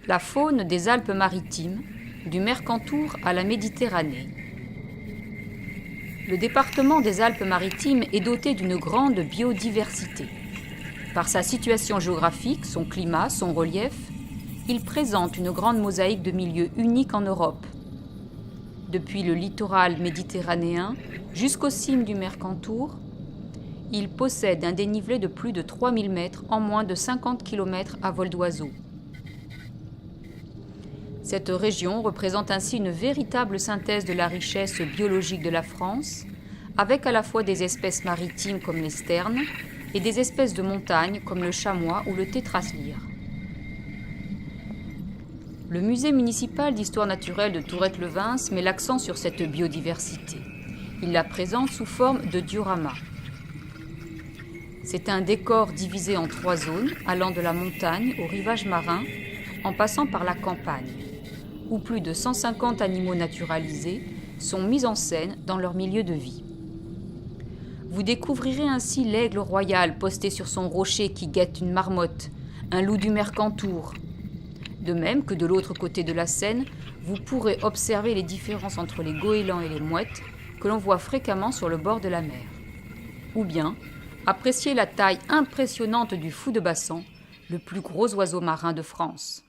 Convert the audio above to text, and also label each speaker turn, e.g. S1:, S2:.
S1: La faune des Alpes-Maritimes, du Mercantour à la Méditerranée. Le département des Alpes-Maritimes est doté d'une grande biodiversité. Par sa situation géographique, son climat, son relief, il présente une grande mosaïque de milieux uniques en Europe. Depuis le littoral méditerranéen jusqu'aux cimes du Mercantour, il possède un dénivelé de plus de 3000 mètres en moins de 50 km à vol d'oiseau. Cette région représente ainsi une véritable synthèse de la richesse biologique de la France, avec à la fois des espèces maritimes comme les sternes et des espèces de montagne comme le chamois ou le tétraslyre. Le musée municipal d'histoire naturelle de Tourette-Levens met l'accent sur cette biodiversité. Il la présente sous forme de diorama. C'est un décor divisé en 3 zones, allant de la montagne au rivage marin, en passant par la campagne, où plus de 150 animaux naturalisés sont mis en scène dans leur milieu de vie. Vous découvrirez ainsi l'aigle royal posté sur son rocher qui guette une marmotte, un loup du Mercantour. De même que de l'autre côté de la Seine, vous pourrez observer les différences entre les goélands et les mouettes que l'on voit fréquemment sur le bord de la mer. Ou bien, apprécier la taille impressionnante du fou de Bassan, le plus gros oiseau marin de France.